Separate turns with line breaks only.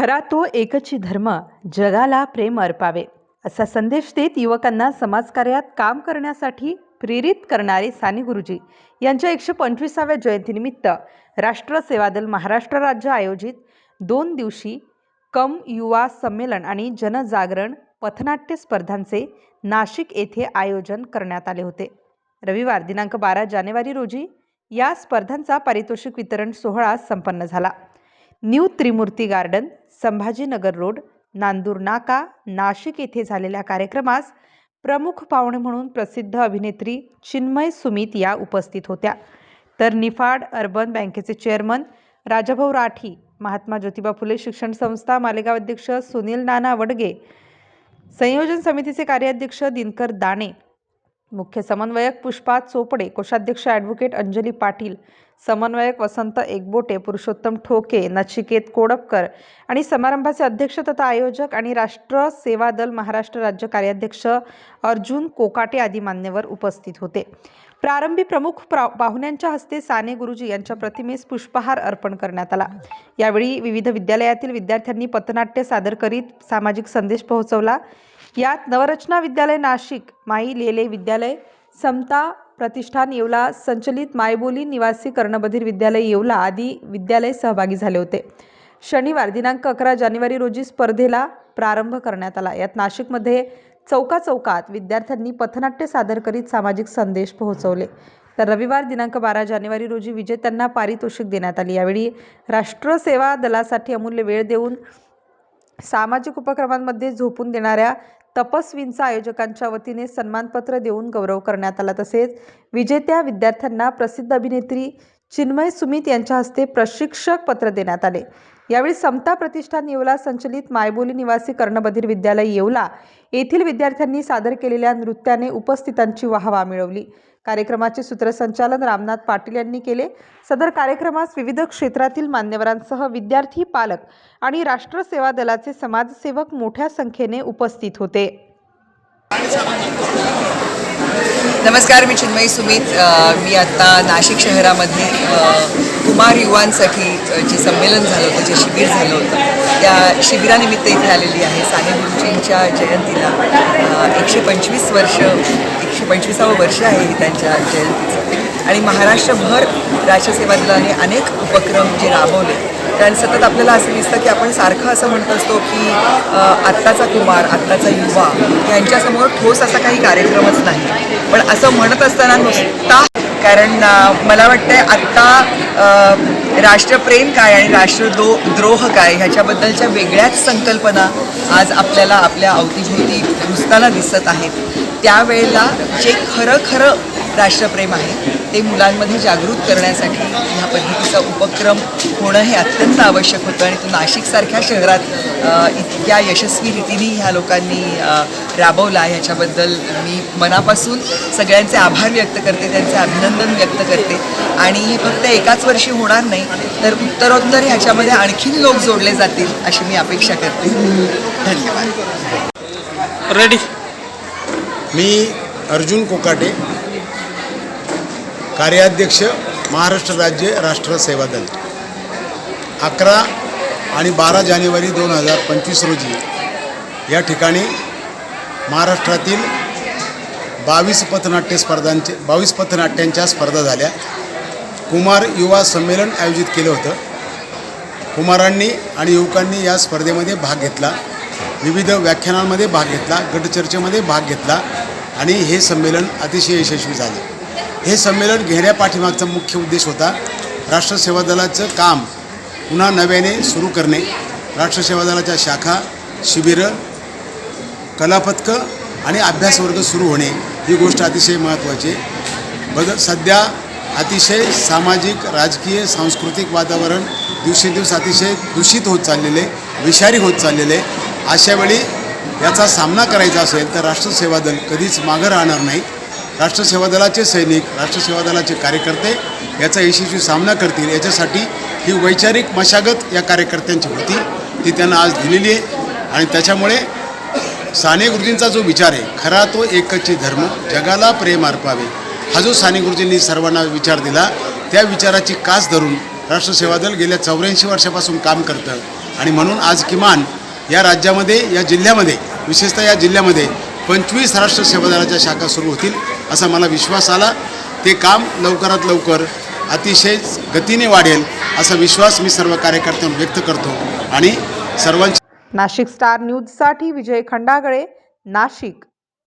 खरा तो एकची धर्म, जगाला प्रेम अर्पावे, असा संदेश देत युवकांना समाजकार्यात काम करण्यासाठी प्रेरित करणारे साने गुरुजी यांच्या 125व्या जयंतीनिमित्त राष्ट्र सेवा दल महाराष्ट्र राज्य आयोजित 2 दिवसीय कम युवा संमेलन आणि जनजागरण पथनाट्य स्पर्धांचे नाशिक येथे आयोजन करण्यात आले होते। रविवार दिनांक 12 जानेवारी रोजी या स्पर्धांचा पारितोषिक वितरण सोहळा संपन्न झाला। न्यू त्रिमूर्ती गार्डन, संभाजीनगर रोड, नांदूर नाका, नाशिक येथे झालेल्या कार्यक्रमास प्रमुख पाहुणे म्हणून प्रसिद्ध अभिनेत्री चिन्मय सुमित या उपस्थित होत्या। तर निफाड अर्बन बँकेचे चेअरमन राजाभाऊ राठी, महात्मा ज्योतिबा फुले शिक्षण संस्था मालेगाव अध्यक्ष सुनील नाना वडगे, संयोजन समितीचे कार्याध्यक्ष दिनकर दाणे, मुख्य समन्वयक पुष्पा चोपडे, कोषाध्यक्ष ॲडव्होकेट अंजली पाटील, समन्वयक वसंत एकबोटे, पुरुषोत्तम ठोके, नचिकेत कोडपकर आणि समारंभाचे अध्यक्ष तथा आयोजक आणि राष्ट्र सेवा दल महाराष्ट्र राज्य कार्याध्यक्ष अर्जुन कोकाटे आदी मान्यवर उपस्थित होते। प्रारंभी प्रमुख पाहुण्यांच्या हस्ते साने गुरुजी यांच्या प्रतिमेस पुष्पहार अर्पण करण्यात आला। यावेळी विविध विद्यालयातील विद्यार्थ्यांनी पथनाट्य सादर करीत सामाजिक संदेश पोहोचवला। यात नवरचना विद्यालय नाशिक, माई लेले विद्यालय, समता प्रतिष्ठान येवला संचलित मायबोली निवासी कर्णबधीर विद्यालय येवला आदी विद्यालय सहभागी झाले होते। शनिवार दिनांक 11 जानेवारी रोजी स्पर्धेला प्रारंभ करण्यात आला। यात नाशिकमध्ये चौकात विद्यार्थ्यांनी पथनाट्य सादर करीत सामाजिक संदेश पोहोचवले। तर रविवार दिनांक 12 जानेवारी रोजी विजेत्यांना पारितोषिक देण्यात आले। यावेळी राष्ट्र सेवा दलासाठी अमूल्य वेळ देऊन सामाजिक उपक्रमांमध्ये झोकून देणाऱ्या तपस्वींचा आयोजकांच्या वतीने सन्मानपत्र देऊन गौरव करण्यात आला। तसेच विजेत्या विद्यार्थ्यांना प्रसिद्ध अभिनेत्री चिन्मय सुमित यांच्या हस्ते प्रशिक्षक पत्र देण्यात आले। यावेळी समता प्रतिष्ठान येवला संचलित मायबोली निवासी कर्णबधीर विद्यालय येवला येथील विद्यार्थ्यांनी सादर केलेल्या नृत्याने उपस्थितांची वाहवा मिळवली। कार्यक्रमाचे सूत्रसंचालन रामनाथ पाटील यांनी केले। सदर कार्यक्रमास विविध क्षेत्रातील मान्यवरांसह विद्यार्थी, पालक आणि राष्ट्र सेवा दलाचे समाजसेवक मोठ्या संख्येने उपस्थित होते।
नमस्कार, मी चिन्मय सुमित। मी आता नाशिक शहरामध्ये कुमार युवांसाठी जे संमेलन झालं होतं, जे शिबिर झालं होतं, त्या शिबिरानिमित्त इथे आलेली आहे। साने गुरुजींच्या जयंतीला 125वं वर्ष आहे त्यांच्या जयंतीचं आणि महाराष्ट्रभर राष्ट्रसेवा दलाने अनेक उपक्रम जे राबवले। कारण सतत आपल्याला असं दिसतं की आपण सारखं असं म्हणत असतो की आत्ताचा कुमार, आत्ताचा युवा यांच्यासमोर ठोस असा काही कार्यक्रमच नाही। पण असं म्हणत असताना नुसता, कारण मला वाटतंय आत्ता राष्ट्रप्रेम काय आणि राष्ट्रद्रोह काय ह्याच्याबद्दलच्या वेगळ्याच संकल्पना आज आपल्याला आपल्या अवतीभोवती रुजताना दिसत आहेत। त्यावेळेला जे खरं राष्ट्रप्रेम आहे ते मुलांमध्ये जागृत करण्यासाठी ह्या पद्धतीचा उपक्रम होणं हे अत्यंत आवश्यक होतं आणि तो नाशिकसारख्या शहरात इतक्या यशस्वी रीतीने ह्या लोकांनी राबवला। ह्याच्याबद्दल मी मनापासून सगळ्यांचे आभार व्यक्त करते, त्यांचे अभिनंदन व्यक्त करते आणि हे फक्त एकाच वर्षी होणार नाही तर उत्तरोत्तर ह्याच्यामध्ये आणखीन लोक जोडले जातील अशी मी अपेक्षा करते। धन्यवाद।
रेडी।
मी अर्जुन कोकाटे, कार्याध्यक्ष महाराष्ट्र राज्य राष्ट्र सेवा दल। 11 आणि 12 जानेवारी 2025 रोजी या ठिकाणी महाराष्ट्रातील 22 पथनाट्यांच्या स्पर्धा झाल्या। कुमार युवा संमेलन आयोजित केलं होतं। कुमारांनी आणि युवकांनी या स्पर्धेमध्ये भाग घेतला, विविध व्याख्यानांमध्ये भाग घेतला, गटचर्चेमध्ये भाग घेतला आणि हे संमेलन अतिशय यशस्वी झालं। हे संमेलन घेण्यापाठीमागचा मुख्य उद्देश होता राष्ट्रसेवा दलाचं काम पुन्हा नव्याने सुरू करणे, राष्ट्रसेवा दलाच्या शाखा, शिबिरं, कलापथकं आणि अभ्यासवर्ग सुरू होणे ही गोष्ट अतिशय महत्त्वाची आहे। सध्या अतिशय सामाजिक, राजकीय, सांस्कृतिक वातावरण दिवसेंदिवस अतिशय दूषित होत चाललेले, विषारी होत चाललेले। अशावेळी याचा सामना करायचा असेल तर राष्ट्रसेवा दल कधीच मागं राहणार नाही। राष्ट्रसेवा दलाचे सैनिक, राष्ट्रसेवा दलाचे कार्यकर्ते याचा यशस्वी सामना करतील याच्यासाठी ही वैचारिक मशागत या कार्यकर्त्यांची होती, ती त्यांना आज दिलेली आहे। आणि त्याच्यामुळे साने गुरुजींचा जो विचार आहे, खरा तो एकची धर्म, जगाला प्रेम अर्पावे, हा जो साने गुरुजींनी सर्वांना विचार दिला, त्या विचाराची कास धरून राष्ट्रसेवा दल गेल्या 84 वर्षापासून काम करतं आणि म्हणून आज किमान या राज्यामध्ये, या जिल्ह्यामध्ये, विशेषतः या जिल्ह्यामध्ये 25 राष्ट्र सेवा दलाच्या शाखा सुरू होतील असा मला विश्वास आला. ते काम लवकरात लवकर अतिशय गतीने वाढेल असा विश्वास मी सर्व कार्यकर्त्यांना व्यक्त करतो आणि सर्वांची
नाशिक स्टार न्यूजसाठी विजय खंडागळे, नाशिक.